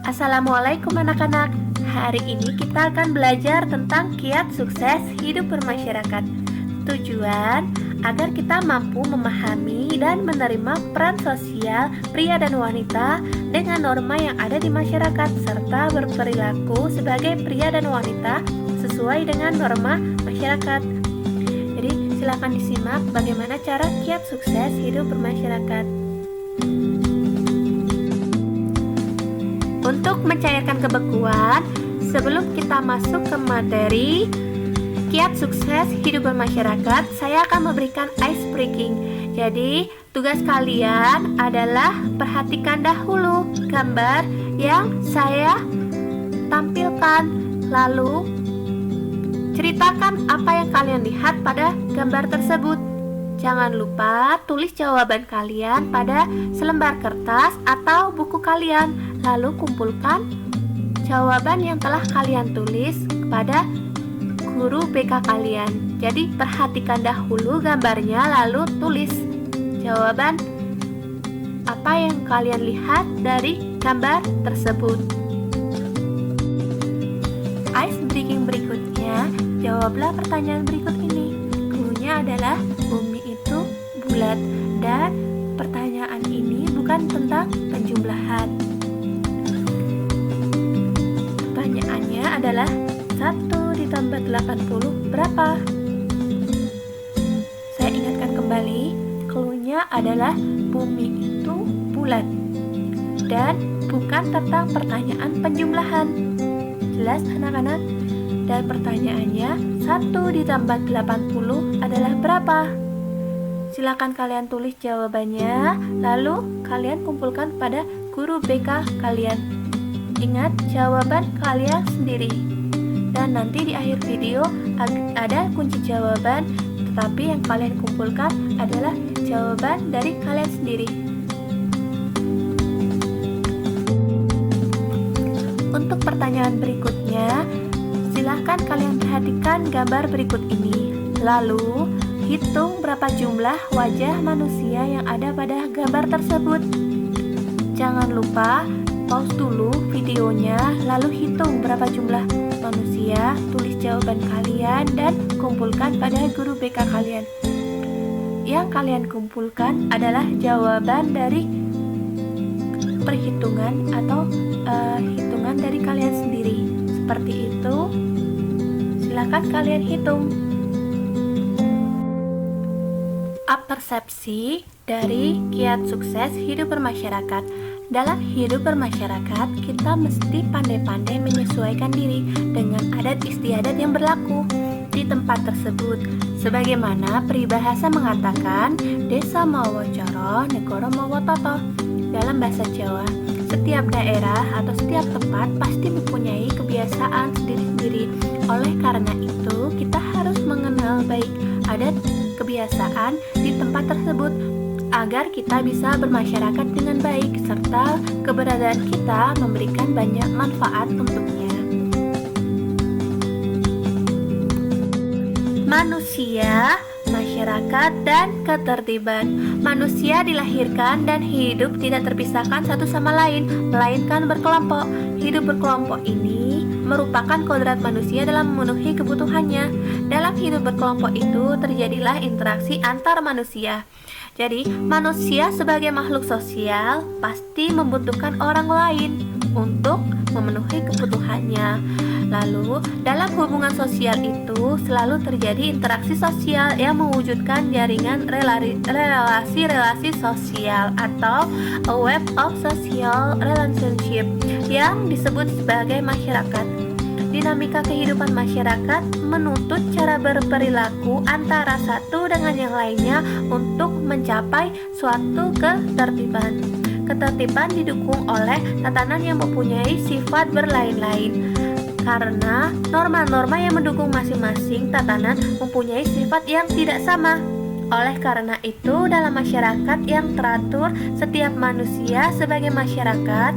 Assalamualaikum anak-anak. Hari ini kita akan belajar tentang kiat sukses hidup bermasyarakat. Tujuan agar kita mampu memahami dan menerima peran sosial pria dan wanita dengan norma yang ada di masyarakat serta berperilaku sebagai pria dan wanita sesuai dengan norma masyarakat. Jadi silakan disimak bagaimana cara kiat sukses hidup bermasyarakat. Untuk mencairkan kebekuan, sebelum kita masuk ke materi kiat sukses hidup bermasyarakat, saya akan memberikan ice breaking. Jadi, tugas kalian adalah perhatikan dahulu gambar yang saya tampilkan. Lalu, ceritakan apa yang kalian lihat pada gambar tersebut. Jangan lupa tulis jawaban kalian pada selembar kertas atau buku kalian. Lalu kumpulkan jawaban yang telah kalian tulis kepada guru BK kalian. Jadi perhatikan dahulu gambarnya lalu tulis jawaban apa yang kalian lihat dari gambar tersebut. Ice breaking berikutnya, jawablah pertanyaan berikut ini. Cluenya adalah bumi itu bulat dan pertanyaan ini bukan tentang penjumlahan. Pertanyaannya adalah 1 ditambah 80 berapa? Saya ingatkan kembali, cluenya adalah bumi itu bulat dan bukan tentang pertanyaan penjumlahan. Jelas anak-anak? Dan pertanyaannya 1 ditambah 80 adalah berapa? Silakan kalian tulis jawabannya, lalu kalian kumpulkan pada guru BK kalian. Ingat jawaban kalian sendiri. Dan nanti di akhir video ada kunci jawaban, tetapi yang kalian kumpulkan adalah jawaban dari kalian sendiri. Untuk pertanyaan berikutnya, silahkan kalian perhatikan gambar berikut ini. Lalu, hitung berapa jumlah wajah manusia yang ada pada gambar tersebut. Jangan lupa pause dulu videonya, lalu hitung berapa jumlah manusia, tulis jawaban kalian, dan kumpulkan pada guru BK kalian. Yang kalian kumpulkan adalah jawaban dari perhitungan atau hitungan dari kalian sendiri. Seperti itu, silakan kalian hitung. Persepsi dari kiat sukses hidup bermasyarakat. Dalam hidup bermasyarakat, kita mesti pandai-pandai menyesuaikan diri dengan adat istiadat yang berlaku di tempat tersebut. Sebagaimana peribahasa mengatakan, desa mawa coro, negoro mawa toto. Dalam bahasa Jawa, setiap daerah atau setiap tempat pasti mempunyai kebiasaan sendiri-sendiri. Oleh karena itu, kita harus mengenal baik adat kebiasaan di tempat tersebut agar kita bisa bermasyarakat dengan baik serta keberadaan kita memberikan banyak manfaat untuknya. Manusia, masyarakat, dan ketertiban. Manusia dilahirkan dan hidup tidak terpisahkan satu sama lain, melainkan berkelompok. Hidup berkelompok ini merupakan kodrat manusia dalam memenuhi kebutuhannya. Dalam hidup berkelompok itu terjadilah interaksi antar manusia. Jadi, manusia sebagai makhluk sosial pasti membutuhkan orang lain untuk memenuhi kebutuhannya. Lalu, dalam hubungan sosial itu selalu terjadi interaksi sosial yang mewujudkan jaringan relasi-relasi sosial atau a web of social relationship yang disebut sebagai masyarakat. Dinamika kehidupan masyarakat menuntut cara berperilaku antara satu dengan yang lainnya untuk mencapai suatu ketertiban. Ketertiban didukung oleh tatanan yang mempunyai sifat berlain-lain. Karena norma-norma yang mendukung masing-masing tatanan mempunyai sifat yang tidak sama. Oleh karena itu, dalam masyarakat yang teratur, setiap manusia sebagai masyarakat,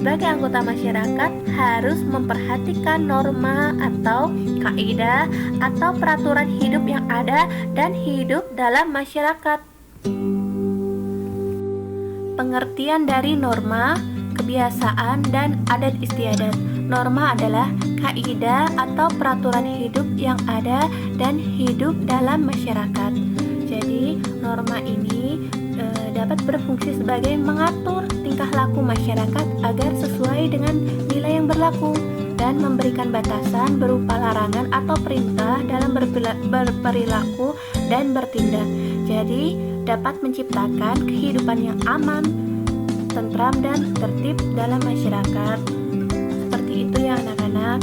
sebagai anggota masyarakat harus memperhatikan norma atau kaidah atau peraturan hidup yang ada dan hidup dalam masyarakat. Pengertian dari norma, kebiasaan, dan adat istiadat. Norma adalah kaidah atau peraturan hidup yang ada dan hidup dalam masyarakat. Jadi, norma ini dapat berfungsi sebagai mengatur tingkah laku masyarakat agar sesuai dengan nilai yang berlaku dan memberikan batasan berupa larangan atau perintah dalam berperilaku dan bertindak. Jadi, dapat menciptakan kehidupan yang aman, tentram, dan tertib dalam masyarakat. Seperti itu ya anak-anak.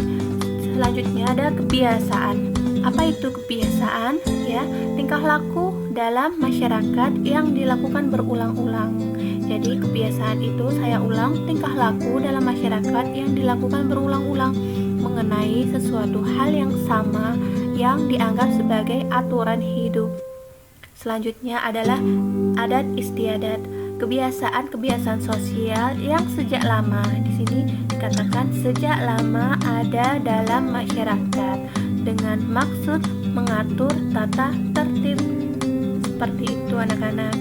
Selanjutnya ada kebiasaan. Apa itu kebiasaan? Ya, tingkah laku dalam masyarakat yang dilakukan berulang-ulang. Jadi kebiasaan itu, saya ulang, tingkah laku dalam masyarakat yang dilakukan berulang-ulang mengenai sesuatu hal yang sama yang dianggap sebagai aturan hidup. Selanjutnya adalah adat istiadat. Kebiasaan-kebiasaan sosial yang sejak lama, di sini dikatakan sejak lama ada dalam masyarakat dengan maksud mengatur tata tertib. Seperti itu anak-anak.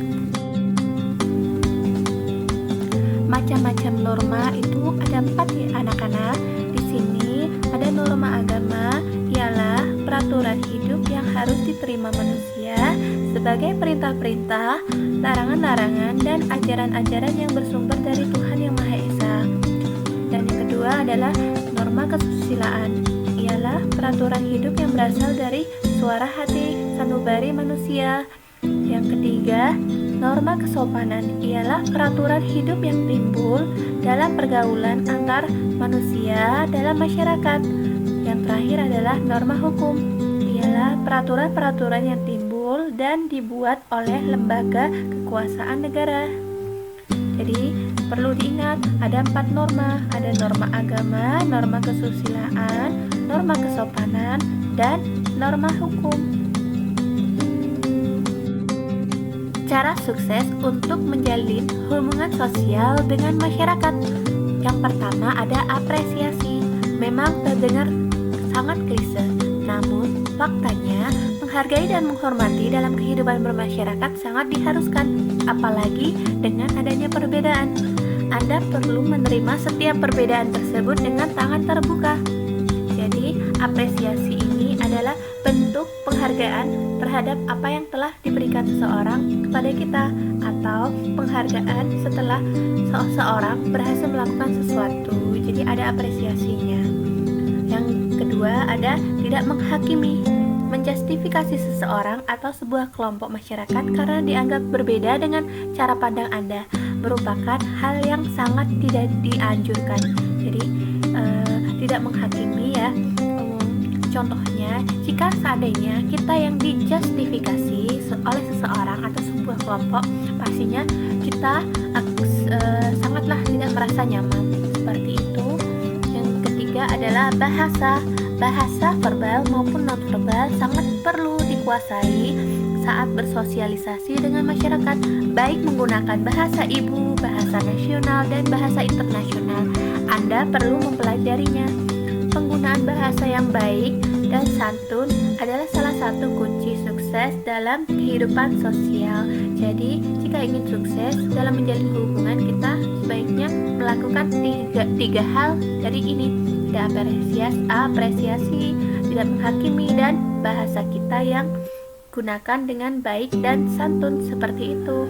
Macam-macam norma itu ada 4 ya anak-anak. Di sini ada norma agama, ialah peraturan hidup yang harus diterima manusia sebagai perintah-perintah, larangan-larangan, dan ajaran-ajaran yang bersumber dari Tuhan Yang Maha Esa. Dan yang kedua adalah norma kesusilaan, ialah peraturan hidup yang berasal dari suara hati sanubari manusia. Yang ketiga, norma kesopanan, ialah peraturan hidup yang timbul dalam pergaulan antar manusia dalam masyarakat. Yang terakhir adalah norma hukum, ialah peraturan-peraturan yang timbul dan dibuat oleh lembaga kekuasaan negara. Jadi perlu diingat, ada 4 norma, ada norma agama, norma kesusilaan, norma kesopanan, dan norma hukum. Cara sukses untuk menjalin hubungan sosial dengan masyarakat. Yang pertama ada apresiasi. Memang terdengar sangat klise, namun faktanya menghargai dan menghormati dalam kehidupan bermasyarakat sangat diharuskan, apalagi dengan adanya perbedaan. Anda perlu menerima setiap perbedaan tersebut dengan tangan terbuka. Jadi, apresiasi ini adalah bentuk penghargaan terhadap apa yang telah diberikan seseorang kepada kita, atau penghargaan setelah seseorang berhasil melakukan sesuatu. Jadi ada apresiasinya. Yang kedua ada tidak menghakimi, menjustifikasi seseorang atau sebuah kelompok masyarakat karena dianggap berbeda dengan cara pandang Anda, merupakan hal yang sangat tidak dianjurkan. Jadi tidak menghakimi ya. Contohnya, jika seandainya kita yang dijustifikasi oleh seseorang atau sebuah kelompok, pastinya kita sangatlah tidak merasa nyaman. Seperti itu. Yang ketiga adalah bahasa. Bahasa verbal maupun non-verbal sangat perlu dikuasai saat bersosialisasi dengan masyarakat, baik menggunakan bahasa ibu, bahasa nasional, dan bahasa internasional. Anda perlu mempelajarinya. Penggunaan bahasa yang baik dan santun adalah salah satu kunci sukses dalam kehidupan sosial. Jadi, jika ingin sukses dalam menjalin hubungan, kita sebaiknya melakukan tiga hal dari ini. Apresiasi, tidak menghakimi, dan bahasa kita yang gunakan dengan baik dan santun, seperti itu.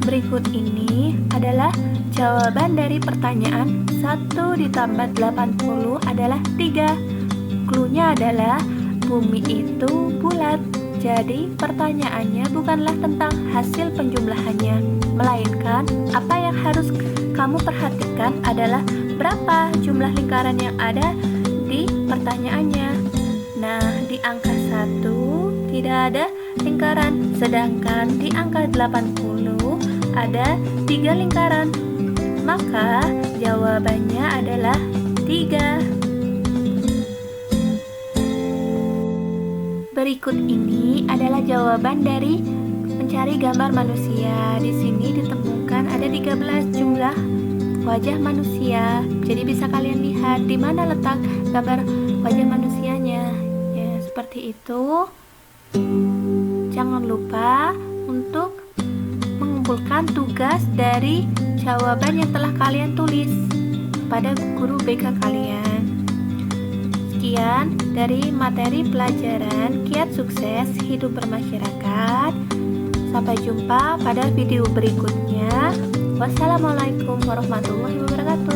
Berikut ini adalah jawaban dari pertanyaan 1 ditambah 80 adalah 3. Cluenya adalah bumi itu bulat. Jadi pertanyaannya bukanlah tentang hasil penjumlahannya, melainkan apa yang harus kamu perhatikan adalah berapa jumlah lingkaran yang ada di pertanyaannya. Nah, di angka 1 tidak ada lingkaran, sedangkan di angka 80 ada 3 lingkaran. Maka jawabannya adalah 3. Berikut ini adalah jawaban dari mencari gambar manusia. Di sini ditemukan ada 13 jumlah wajah manusia. Jadi bisa kalian lihat di mana letak gambar wajah manusianya. Ya, seperti itu. Jangan lupa untuk mengumpulkan tugas dari jawaban yang telah kalian tulis pada guru BK kalian. Sekian dari materi pelajaran Kiat Sukses Hidup Bermasyarakat. Sampai jumpa pada video berikutnya. Wassalamualaikum warahmatullahi wabarakatuh.